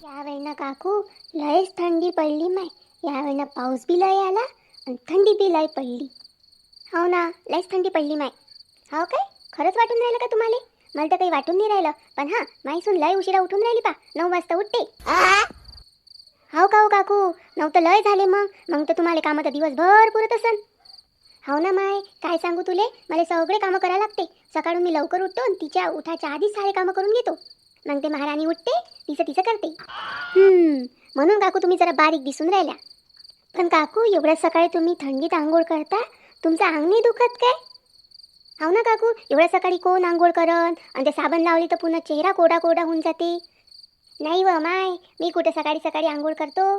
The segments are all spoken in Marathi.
यावेळेला काकू लयच थंडी पडली माय. यावेळेला पाऊस बी लय आला आणि थंडी बी लय पडली. हो ना, लयच थंडी पडली माय. हो काय खरंच वाटून राहिलं का तुम्हाला? मला तर काही वाटून नाही राहिलं, पण हां माहीसून लय उशिरा उठून राहिली पा. 9 वाजता उठते. हो का हो काकू, 9 तर लय झाले. मग तर तुम्हाला कामं तर दिवसभर पुरत असन. हो ना माय, काय सांगू तुले, मला सगळे कामं करायला लागते. सकाळून मी लवकर उठतो आणि तिच्या उठाच्या आधीच सारे कामं करून घेतो. मग ते महाराणी उठते, तिचं तिचं करते. म्हणून काकू तुम्ही जरा बारीक दिसून राहिल्या. पण काकू एवढ्या सकाळी तुम्ही थंडीत आंघोळ करता, तुमचं अंग नाही दुखत काय? हो ना काकू, एवढ्या सकाळी कोण आंघोळ करन, आणि ते साबण लावली तर पुन्हा चेहरा कोरडा कोरडा होऊन जाते. नाही व माय, मी कुठे सकाळी सकाळी आंघोळ करतो.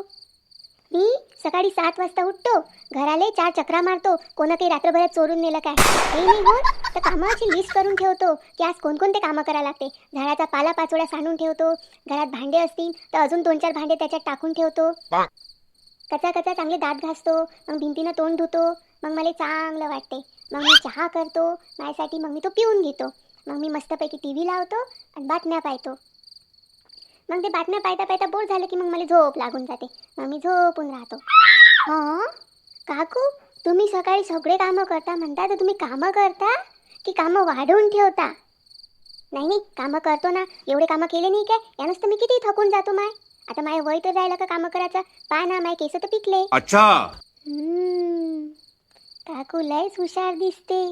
मी सकाळी 7 वाजता उठतो, घराले 4 चक्रा मारतो. कोणा काही रात्रभरात चोरून नेलं काय काही नाही होत, तर कामाची लिस्ट करून ठेवतो की आज कोणकोणते कामं करायला लागते. झाडाचा पाला पाचोळा सांडून ठेवतो. घरात भांडे असतील तर अजून 2-4 भांडे त्याच्यात टाकून ठेवतो. कचा कचा चांगले दात घासतो. मग भिंतीनं तोंड धुतो. मग मला चांगलं वाटते. मग मी चहा करतो माझ्यासाठी. मग मी तो पिऊन घेतो. मग मी मस्तपैकी TV लावतो आणि बातम्या पाहतो. मग ते बातम्या पाहता पाहता बोर झालं की मग मला झोप लागून जाते. मग मी झोपून राहतो. हां काकू, तुम्ही सकाळी सगळे कामं करता म्हणता, तर तुम्ही कामं करता की कामं वाढवून ठेवता? नाही नाही, कामं करतो ना. एवढे कामं केले नाही काय, यानंच तर मी किती थकून जातो माय. आता माय वय तर राहिलं का कामं करायचं. पहा ना, माय केस तर पिकले. अच्छा. काकू लयच हुशार दिसते.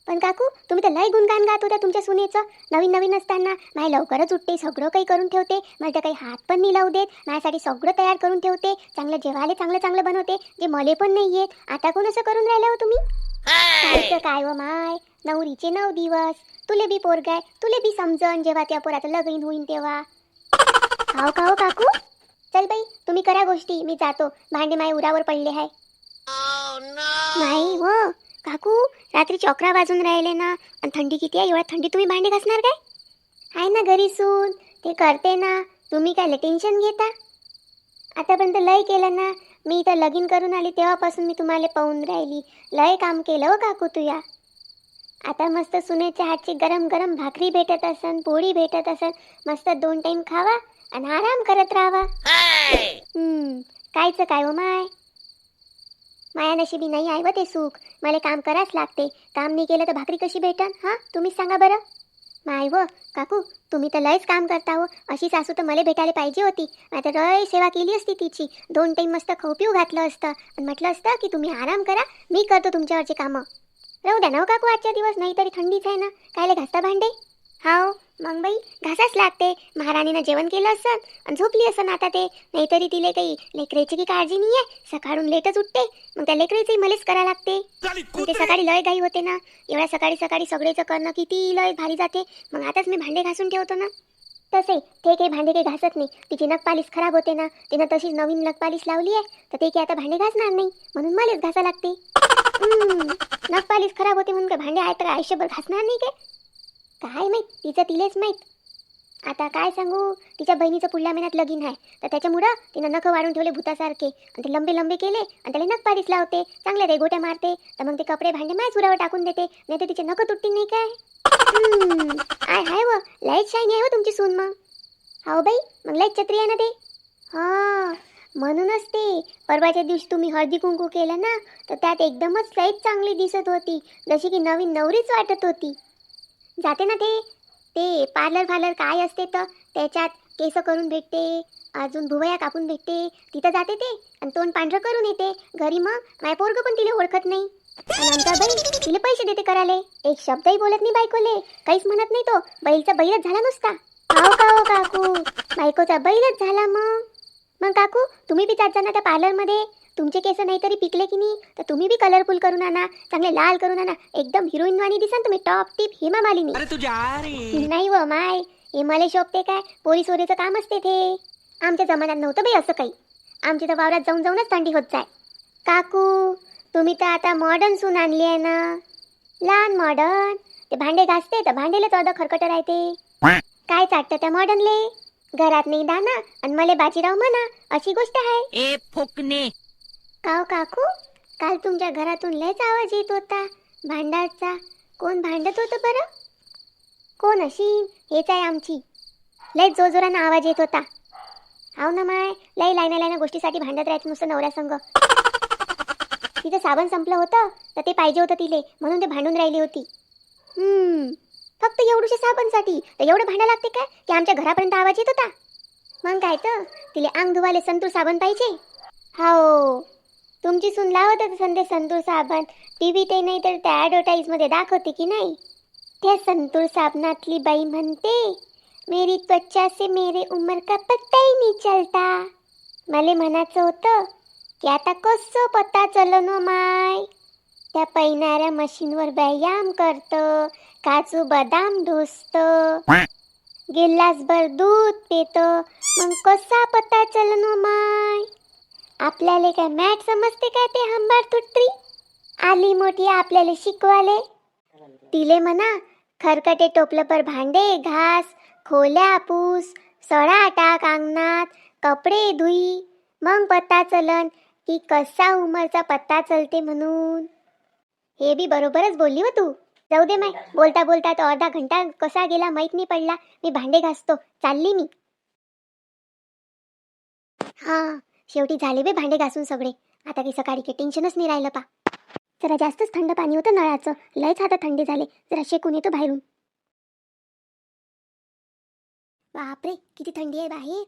पण काकू, तुम्ही तर लय गुणगान गात होत्या तुमच्या सुनेचं. नवीन नवीन असताना माय लवकरच उठते, सगळं काही करून ठेवते. मला तर काही हात पण नाही लावू देत. माझ्यासाठी सगळं तयार करून ठेवते. चांगलं जेवायला चांगलं चांगलं बनवते, जे मले पण नाही येत. आता कोण असं करून राहिलं हो तुम्ही? कायचं काय व माय, नवरीचे 9 दिवस. तुले बी पोरगाय, तुले बी समजन जेव्हा त्या पोराचं लग्न होईन तेव्हा. हाव का हो काकू? चल बाई, तुम्ही करा गोष्टी, मी जातो. भांडे माय उरावर पडले आहे. नाही हो काकू, रात्री 11 वाजून राहिले ना, आणि थंडी किती आहे. एवढ्या थंडी तुम्ही भांडे घासणार काय? आहे ना घरी सून, ते करते ना. तुम्ही काय टेन्शन घेता? आतापर्यंत लय केलं ना. मी तर लगीन करून आली तेव्हापासून मी तुम्हाला पाहून राहिली. लय काम केलं हो काकू तुया. आता मस्त सुनेच्या हातची गरम गरम भाकरी भेटत असन, पोळी भेटत असन. मस्त 2 टाइम खावा आणि आराम करत राहावा. कायचं काय हो माय, माया नशिबी नाही आहे व ते सुख. मला काम करावंच लागते. काम नाही केलं तर भाकरी कशी भेटन? हां तुम्हीच सांगा बरं. माय व काकू, तुम्ही तर लयच काम करता हो. अशी सासू तर मला भेटायला पाहिजे होती. आता लय सेवा केली असती तिची. 2 टाइम मस्त खाऊ पिऊ घातलं असतं आणि म्हटलं असतं की तुम्ही आराम करा, मी करतो तुमच्यावरचे कामं. राहू द्या ना काकू आजच्या दिवस, नाही तरी थंडीच आहे ना. कायले घासता भांडे? हाव मग बाई, घासाच लागते. महाराणीनं जेवण केलं असन आणि झोपली असन आता ते. नाहीतरी तिले काही लेकराची की काळजी नाही आहे. सकाळून लेटच उठते, मग त्या लेकराचंही मलाच करावं लागते. ते सकाळी लय घाई होते ना. एवढ्या सकाळी सकाळी सगळेचं करणं किती लय भारी जाते. मग आताच मी भांडे घासून ठेवतो ना. तसे ते काही भांडे काही घासत नाही. तिची नखपालीश खराब होते ना. तिनं तशीच नवीन नखपालीश लावली आहे, तर ते काही आता भांडे घासणार नाही. म्हणून मलाच घासा लागते. नखपालीश खराब होते म्हणून काय भांडे आहे तर आयुष्यभर घासणार नाही काय माहीत, तिचं तिलेच माहीत. आता काय सांगू, तिच्या बहिणीचं पुढल्या महिन्यात लगीन आहे, तर त्याच्यामुळं तिनं नखं वाढून ठेवले भूतासारखे, आणि ते लंबे लंबे केले आणि त्याला नखपालीश लावते. चांगले रेगोट्या मारते, तर मग ते कपडे भांडे माझ्या सुरावर टाकून देते. नाही तर तिचे नखं तुटतील नाही काय. आय हाय व लाईट शाईनी आहे व तुमची सून. मग हो बाई, मग लाईट छत्री आहे ना ते. हां म्हणूनच ते परवाच्या दिवशी तुम्ही हळदी कुंकू केलं ना, तर त्यात एकदमच लाईट चांगली दिसत होती, जशी की नवीन नवरीच वाटत होती. जाते ना ते ते पार्लर काय असते तर त्याच्यात केस करून भेटते, अजून भुवया कापून भेटते. तिथं जाते ते आणि तोंड पांढरं करून येते घरी. मग माय पोरगं पण तिला ओळखत नाही, आणि आमचा बाई तिला पैसे देते करायला. एक शब्दही बोलत नाही बायकोले, काहीच म्हणत नाही. तो बैलचा बैलच झाला नुसता. हाव का हो काकू, बायकोचा बैलच झाला. मग काकू, तुम्ही बी जात जा ना त्या पार्लरमध्ये. तुमचे केस नाही तरी पिकले की नाही, तर तुम्ही बी कलरफुल करून आणा, चांगले लाल करून आणा. एकदम हिरोईन वाणी दिसा तुम्ही, टॉप टिप हेमा मालिनी. अरे तू जा रे. नाही व माय, हे मला शोभते काय? पोलीस वरेचं काम असते ते. आमच्या जमान्यात नव्हतं बाई असं काही. आमच्या तर वावरात जाऊन जाऊनच थंडी होत जाय. काकू, तुम्ही तर आता मॉडर्न सून आणली आहे ना, लहान मॉडर्न. ते भांडे घासते तर भांडेले चौदा खरकट राहते. काय चाटतं त्या मॉडर्नले? घरात नाही दाना आणि मले बाजीराव म्हणा, अशी गोष्ट आहे. ए फुकणे. काव काकू, काल तुमच्या घरातून लयच आवाज येत होता भांडाचा. कोण भांडत होतं बरं? कोण अशी? हेच आहे आमची. लय जोरजोरानं आवाज येत होता. हाव ना माय, लई लायना गोष्टीसाठी भांडत राहायचं नुसतं नवऱ्यासंग. तिचं साबण संपलं होतं तर ते पाहिजे होतं तिले, म्हणून ते भांडून राहिली होती. फक्त एवढूशे साबणसाठी तर एवढं भांडा लागते काय की आमच्या घरापर्यंत आवाज येत होता. मग काय तर तिले अंग धुवाले संतूर साबण पाहिजे. हाव, तुमची सून लावत संतूर साबण. टीव्ही ते नाही तर त्या ॲडव्हर्टाईज मध्ये दाखवते की नाही. त्या संतूर साबणातली बाई म्हणते, मेरी त्वचा से मेरे उमर का पत्ता ही नहीं चलता. मला म्हणायचं होतं की आता कसं पत्ता चलन हो माय. त्या पैनाऱ्या मशीनवर व्यायाम करतं, काजू बदाम ढोसतं, गिल्लासभर दूध पितं, मग कसा पत्ता चलन हो माय. आपल्याला काय मॅट समजते काय ते हंबार तुटरी. आली मोठी आपल्याला शिकवाले. तिले म्हणा खरकटे टोपलं पर भांडे घास, खोल्या पूस, सडा टाक अंगणात, कपडे धुई, मग पत्ता चलन की कसा उमरचा पत्ता चलते म्हणून. हे बी बरोबरच बोलली हो तू. जाऊ दे माय, बोलता बोलता तो अर्धा घंटा कसा गेला माहीत नाही पडला. मी भांडे घासतो, चालली मी. हां, शेवटी झाले बे भांडे घासून सगळे. आता की सकाळी काही टेन्शनच नाही राहिलं पा. जरा जास्तच थंड पाणी होतं नळाचं, लयच हात थंडी झाले. जरा शेकून येतो बाहेरून. बापरे, किती थंडी आहे बाहेर.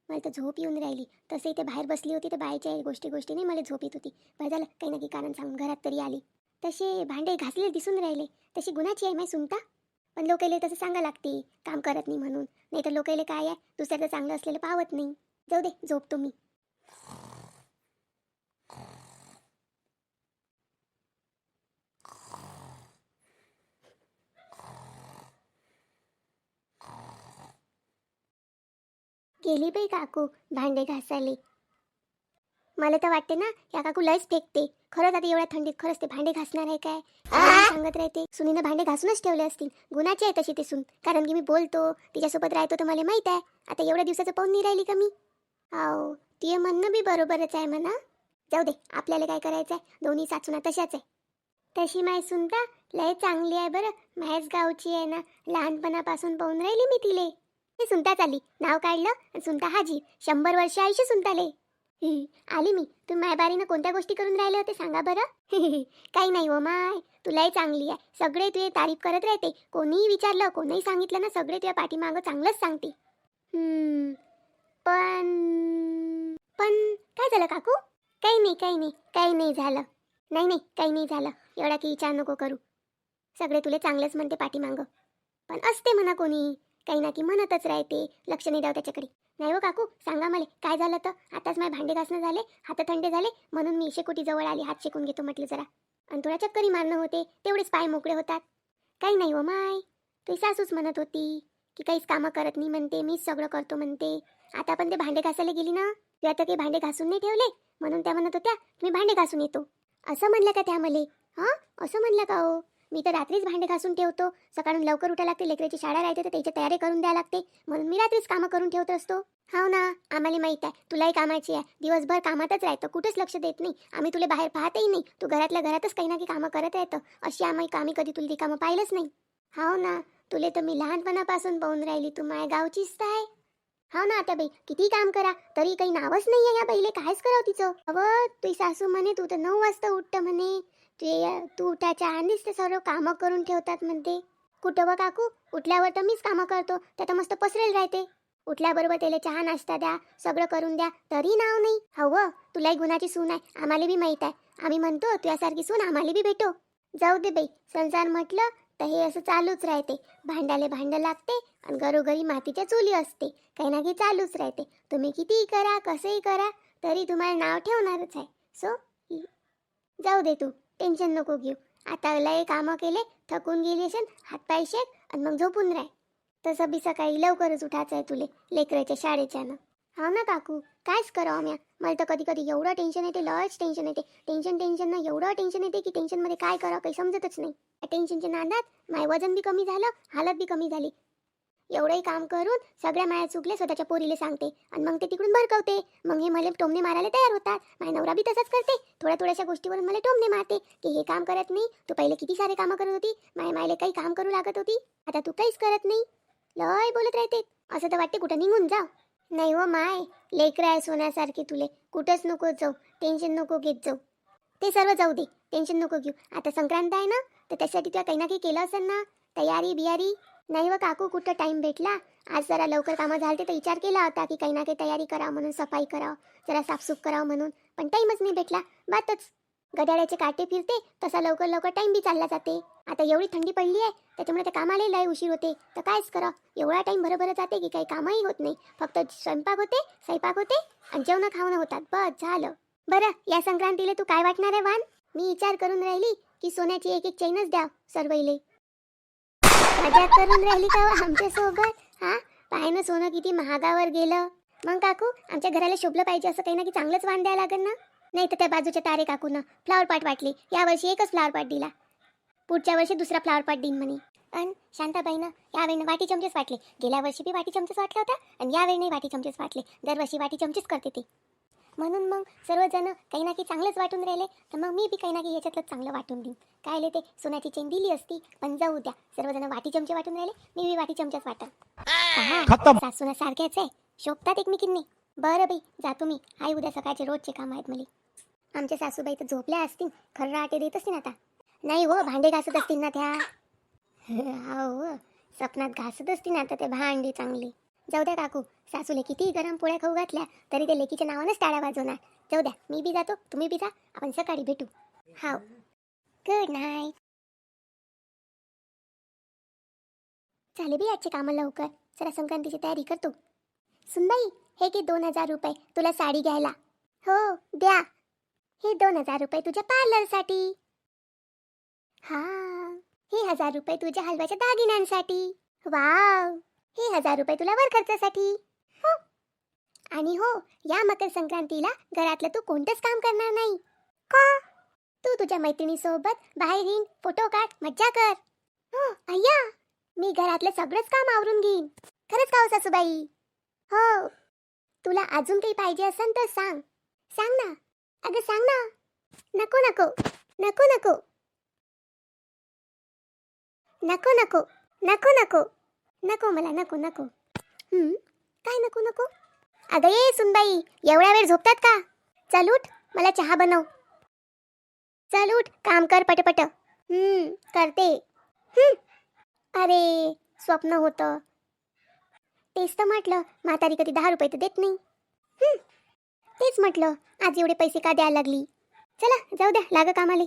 मला तर झोप येऊन राहिली. तसे इथे बाहेर बसली होती तर बाहेरच्या गोष्टीने मला झोप येत होती. बरं झालं काही ना काही कारण सांगून घरात तरी आली. तसे भांडे घासले दिसून राहिले. तशी गुन्हाची आहे माय सुनता. पण लोकायले तसं सांगा लागते काम करत नाही म्हणून. नाही तर लोकायले काय आहे, दुसऱ्याचं चांगलं असलेलं पावत नाही. जाऊ दे, झोप तुम्ही. गेली बाई काकू भांडे घासायला. मला तर वाटते ना या काकू लयच फेकते. खरंच आता एवढ्या थंडीत खरंच ते भांडे घासणार आहे काय सांगत राहते. सुनीनं भांडे घासूनच ठेवले असतील. गुणाची आहे तशी ते सून, कारण की मी बोलतो तिच्यासोबत राहतो तर मला माहित आहे. आता एवढ्या दिवसाचं पाहून नाही राहिली का मी. हाव, ते म्हणणं बी बरोबरच आहे म्हणा. जाऊ दे, आपल्याला काय करायचं आहे, दोन्ही सासूना तशाच आहे. तशी माय सुनता लय चांगली आहे बरं. माझ्याच गावची आहे ना, लहानपणापासून पाहून राहिली मी तिले. हे सुनता चाली नाव काढलं आणि सुनता हाजी. 100 वर्ष आयुष्य सुनताले. आली मी. तुम्ही मायबारीनं कोणत्या गोष्टी करून राहिले होते सांगा बरं. काही नाही हो माय, तुलाही चांगली आहे. सगळे तुझे तारीफ करत राहते. कोणीही विचारलं कोणीही सांगितलं ना, सगळे तुझ्या पाठीमागं चांगलंच सांगते. पण पण काय झालं काकू. काही नाही झालं. नाही काही नाही झालं. एवढा की विचार नको करू. सगळे तुले चांगलेच म्हणते पाठीमागं. पण असते म्हणा कोणी काही ना की म्हणतच राहते. लक्ष नाही द्यावं त्याच्याकडे. नाही हो काकू, सांगा मला काय झालं तर. आताच माझे भांडे घासणं झाले, हात थंडे झाले, म्हणून मी शेकोटी जवळ आली. हात शेकून घेतो म्हटलं जरा. आणि थोडा चक्करी मारणं होते, तेवढेच पाय मोकळे होतात. काही नाही हो माय, तुझी सासूच म्हणत होती की काहीच कामं करत नाही म्हणते, मीच सगळं करतो म्हणते. आता पण ते भांडे घासायला गेली ना, तू आता काही भांडे घासून नाही ठेवले, म्हणून त्या म्हणत होत्या मी भांडे घासून येतो. असं म्हणलं का त्या मले. हां, असं म्हणलं का हो. मी तर रात्रीच भांडे घासून ठेवतो. सकाळून लवकर उठायला लागते, लेकराची शाळा राहते तर त्याची तयारी करून द्यायला लागते, म्हणून मी रात्रीच कामं करून ठेवत असतो. हाव ना, आम्हाला माहीत आहे तुलाही कामाची आहे. दिवसभर कामातच राहतं, कुठेच लक्ष देत नाही. आम्ही तुला बाहेर पाहतही नाही. तू घरातल्या घरातच काही ना काही कामं करत राहतं. अशी आम्ही कधी तुला ती कामं पाहिलंच नाही. हाव ना, तुले तर मी लहानपणापासून पाहून राहिली. तू माझ्या गावचीच तर आहे. हाव ना आता बाई, किती काम करा तरी काही नावच नाही आहे या बाईले. कायच करावं तिचं. अवं तुझी सासू म्हणे तू तर 9 वाजता उठतं म्हणे. तू उठायच्या आधीच ते सर्व कामं करून ठेवतात म्हणते. कुठं व काकू, उठल्यावर तर मीच कामं करतो. त्यात मस्त पसरेल राहते. उठल्याबरोबर त्याला चहा नाश्ता द्या, सगळं करून द्या, तरी नाव नाही. हवं, तुलाही गुणाची सून आहे, आम्हाला बी माहीत आहे. आम्ही म्हणतो तुझ्यासारखी सून आम्हाला बी भेटो. जाऊ दे बाई, संसार म्हटलं तर हे असं चालूच राहते. भांडाले भांडं लागते आणि घरोघरी मातीच्या चुली असते. काही ना काही चालूच राहते. तुम्ही कितीही करा, कसंही करा, तरी तुम्हाला नाव ठेवणारच आहे. सो जाऊ दे, तू टेन्शन नको घेऊ. आता लय कामं केले, थकून गेली असेल, हातपाय शेक आणि मग झोपून राह. तसं बी सकाळी लवकरच उठायचं आहे तुले, लेकराच्या शाळेच्यानं. हा ना काकू, कायच करावं म्या. मला तर कधी कधी एवढं टेन्शन येते, लयच टेन्शन येते. टेन्शन ना एवढं टेन्शन येते की टेन्शनमध्ये काय करावं काही समजतच नाही. टेन्शनच्या नादात माय वजन बी कमी झालं, हालत बी कमी झाली. एवढंही काम करून सगळ्या माया चुकले स्वतःच्या पोरीले सांगते आणि मग ते तिकडून भडकवते. मग हे मला टोमणे मारायला तयार होतात. माझा नवरा बी तसाच करते. थोड्याशा गोष्टीवरून मला टोमणे मारते की हे काम करत नाही, तू पहिले किती सारे कामं करत होती, मायले काही काम करू लागत होती, आता तू काहीच करत नाही. लय बोलत राहते. असं तर वाटते कुठं निघून जाव. नाही हो माय, लेकरं आहे सोन्यासारखी तुले, कुठंच नको जाऊ, टेन्शन नको घेत जाऊ. ते सर्व जाऊ दे, टेन्शन नको घेऊ. आता संक्रांत आहे ना, तर त्यासाठी तुला काही ना काही केलं असेल ना, तयारी बियारी. नाही व काकू, कुठं टाईम भेटला. आज जरा लवकर कामं झालते तर विचार केला होता की काही ना काही तयारी करावं म्हणून, सफाई करावं, जरा साफसूफ करावं म्हणून, पण टाईमच नाही भेटला. बातच गड्याळ्याचे काटे फिरते तसा लवकर लवकर टाईम बी चालला जाते. आता एवढी थंडी पडली आहे त्याच्यामुळे त्या कामाला लय उशीर होते, तर कायच करा. एवढा टाईम बरोबर जाते की काही कामही होत नाही. फक्त स्वयंपाक होते आणि जेवण खावणं होतात, बस झालं. बरं, या संक्रांतीला तू काय वाटणार आहे वान? मी विचार करून राहिली की सोन्याची एक एक चैनच द्या सर्वईले. मजा करून राहिली का आमच्या सोबत? हा, पाय ना सोनं किती महागावर गेलं. मग काकू, आमच्या घराला शोभलं पाहिजे असं काही ना काही चांगलंच वाण द्यायला लागेल ना. नाही तर त्या बाजूच्या तारे काकूनं फ्लावर पॉट वाटली, यावर्षी एकच फ्लावर पॉट दिला, पुढच्या वर्षी दुसरा फ्लावर पॉट देईन म्हणे. आणि शांताबाईनं यावेळी वाटी चमचेच वाटले. गेल्या वर्षी बी वाटी चमचेच वाटला होता आणि यावेळी नाही वाटी चमचेच वाटले. दरवर्षी वाटी चमचेच करते ते. म्हणून मग सर्वजण काही ना काही चांगलंच वाटून राहिले, तर मग मी बी काही ना काही याच्यातलं चांगलं वाटून देईन. कायले ते सोन्याची चेन दिली असती, पण जाऊ द्या, सर्वजण वाटी चमचे वाटून राहिले, मी बी वाटी चमचेच वाटन. सासूना सारख्याच आहे, शोभतात एकमेकींनी. बरं बाई, जातो मी. आई उद्या सकाळचे रोजचे काम आहेत मला. आमच्या सासूबाई तर झोपल्या असतील, खरं आटे देत असतील आता. नाही हो, भांडे घासत असतील ना त्या. हो, सपनात घासत असतील ना आता ते भांडी चांगली. जाऊ द्या काकू, सासूले किती गरम पोळ्या खाऊ घातल्या तरी ते लेकीच्या नावानंच टाळ्या वाजवणार. जाऊ द्या, मी बी जातो, तुम्ही बी जा, आपण सकाळी भेटू. हाव, गुड नाईट. झाले बी आजचे कामं लवकर, जरा संक्रांतीची तयारी करतो. सुनबाई, हे घे 2000 रुपये तुला साडी घ्यायला. हो द्या. हे 2000 रुपये तुझ्या पार्लरसाठी. हा, हे 1000 रुपये तुझ्या हलव्याच्या दागिन्यांसाठी. वाव, हे 1000 रुपये तुला वर खर्चासाठी. हो, आणि हो, या मकर संक्रांतीला घरातलं तू कोणतंच काम करणार नाही का? तू तुझ्या मैत्रिणीसोबत बाहेर येईन, फोटो काढ, मज्जा कर. हो अय्या, मी घरातलं सगळंच काम आवरून घेईन. खरंच का हो सासूबाई? हो, तुला अजून काही पाहिजे असेल तर सांग. सांग ना अगं, सांग ना. नको नको नको नको नको नको नको नको नको, मला नको नको. काय नको नको? अगं ये सुनबाई, एवढ्या वेळ झोपतात का? चल उठ, मला चहा बनव. चल उठ, काम कर पटपट. करते. अरे, स्वप्न होतं. तेच तर म्हटलं, म्हातारी कधी 10 रुपये तर देत नाही. तेच म्हटलं, आज एवढे पैसे का द्यायला लागली. चला जाऊ द्या, लाग कामाले.